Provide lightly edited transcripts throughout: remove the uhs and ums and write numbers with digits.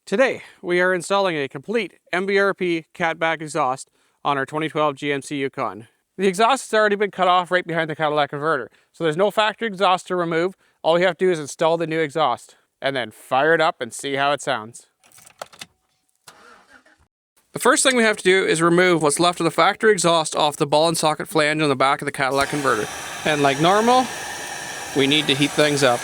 Today, we are installing a complete MBRP catback exhaust on our 2012 GMC Yukon. The exhaust has already been cut off right behind the catalytic converter, so there's no factory exhaust to remove. All we have to do is install the new exhaust, and then fire it up and see how it sounds. The first thing we have to do is remove what's left of the factory exhaust off the ball and socket flange on the back of the catalytic converter. And like normal, we need to heat things up.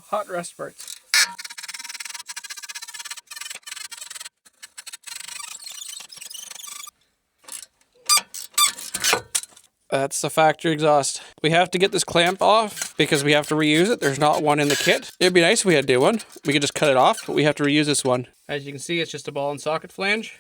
Hot rust parts. That's the factory exhaust. We have to get this clamp off because we have to reuse it. There's not one in the kit. It'd be nice if we had to do one. We could just cut it off, but we have to reuse this one. As you can see, it's just a ball and socket flange.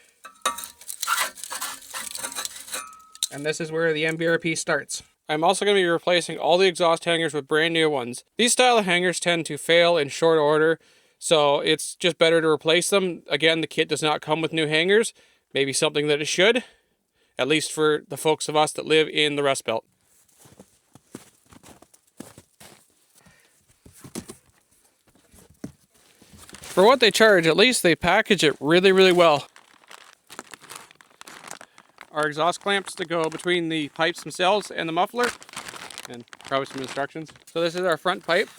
And this is where the MBRP starts. I'm also going to be replacing all the exhaust hangers with brand new ones. These style of hangers tend to fail in short order, so it's just better to replace them. Again, the kit does not come with new hangers. Maybe something that it should, at least for the folks of us that live in the Rust Belt. For what they charge, at least they package it really, really well. Our exhaust clamps to go between the pipes themselves and the muffler, and probably some instructions. So this is our front pipe.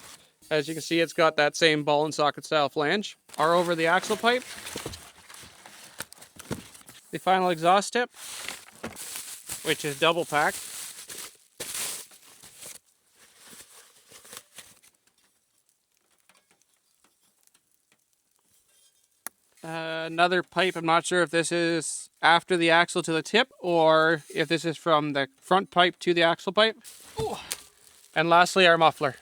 As you can see, it's got that same ball and socket style flange. Our over the axle pipe, the final exhaust tip, which is double packed. Another pipe, I'm not sure if this is after the axle to the tip or if this is from the front pipe to the axle pipe. Ooh. And lastly, our muffler,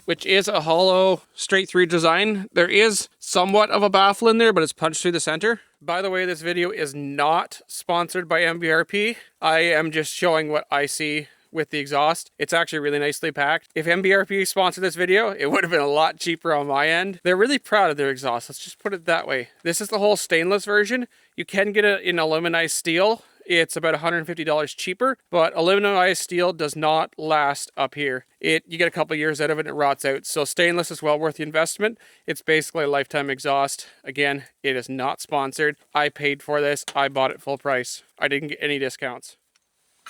which is a hollow straight through design. There is somewhat of a baffle in there, but it's punched through the center. By the way, this video is not sponsored by MBRP. I am just showing what I see with the exhaust. It's actually really nicely packed. If MBRP sponsored this video, it would have been a lot cheaper on my end. They're really proud of their exhaust. Let's just put it that way. This is the whole stainless version. You can get it in aluminized steel. It's about $150 cheaper, but aluminized steel does not last up here. You get a couple years out of it and it rots out. So stainless is well worth the investment. It's basically a lifetime exhaust. Again, it is not sponsored. I paid for this. I bought it full price. I didn't get any discounts.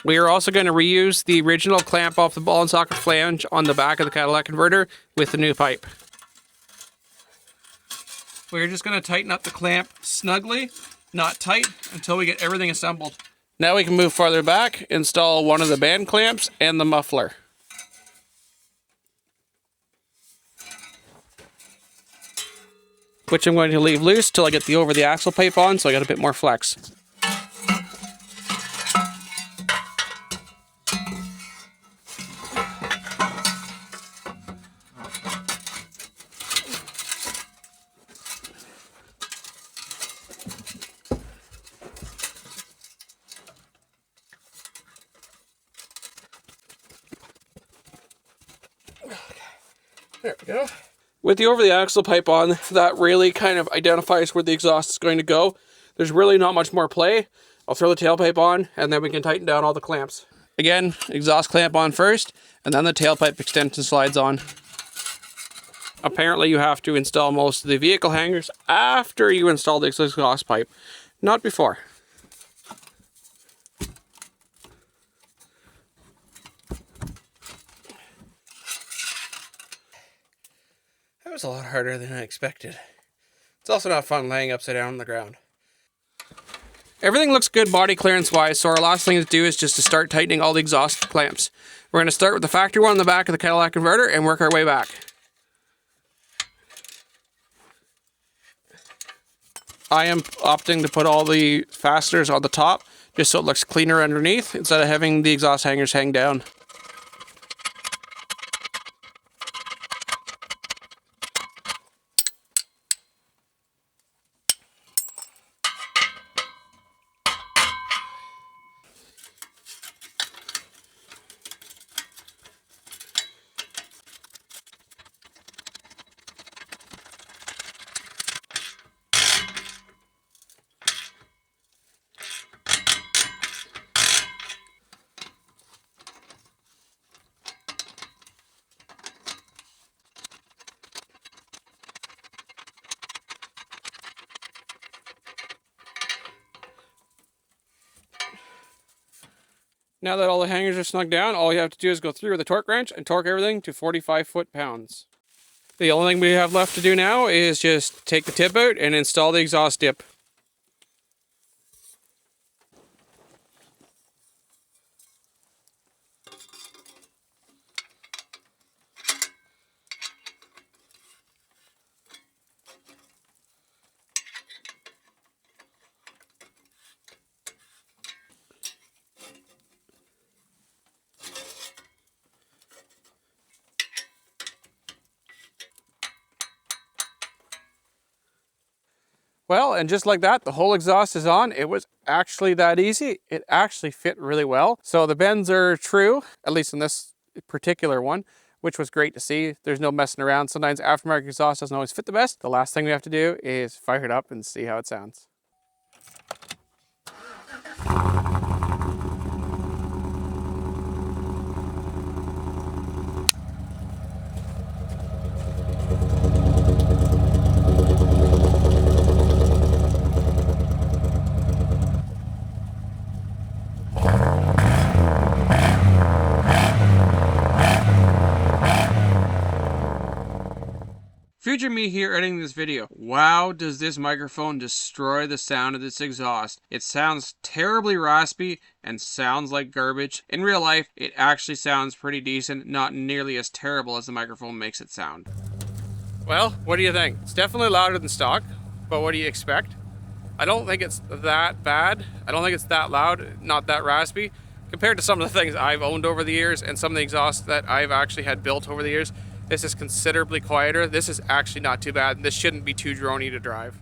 We are also going to reuse the original clamp off the ball and socket flange on the back of the catalytic converter with the new pipe. We're just going to tighten up the clamp snugly, not tight, until we get everything assembled. Now we can move farther back, install one of the band clamps and the muffler. Which I'm going to leave loose till I get the over the axle pipe on, so I got a bit more flex. There we go. With the over the axle pipe on, that really kind of identifies where the exhaust is going to go. There's really not much more play. I'll throw the tailpipe on and then we can tighten down all the clamps. Again, exhaust clamp on first and then the tailpipe extension slides on. Apparently you have to install most of the vehicle hangers after you install the exhaust pipe, not before. That was a lot harder than I expected. It's also not fun laying upside down on the ground. Everything looks good body clearance wise, so our last thing to do is just to start tightening all the exhaust clamps. We're going to start with the factory one on the back of the catalytic converter and work our way back. I am opting to put all the fasteners on the top just so it looks cleaner underneath instead of having the exhaust hangers hang down. Now that all the hangers are snug down, all you have to do is go through with a torque wrench and torque everything to 45 foot-pounds. The only thing we have left to do now is just take the tip out and install the exhaust dip. Well, and just like that, the whole exhaust is on. It was actually that easy. It actually fit really well. So the bends are true, at least in this particular one, which was great to see. There's no messing around. Sometimes aftermarket exhaust doesn't always fit the best. The last thing we have to do is fire it up and see how it sounds. Future me here editing this video. Wow, does this microphone destroy the sound of this exhaust. It sounds terribly raspy and sounds like garbage. In real life, it actually sounds pretty decent, not nearly as terrible as the microphone makes it sound. Well, what do you think? It's definitely louder than stock, but what do you expect? I don't think it's that bad. I don't think it's that loud, not that raspy. Compared to some of the things I've owned over the years and some of the exhausts that I've actually had built over the years, this is considerably quieter. This is actually not too bad. This shouldn't be too drony to drive.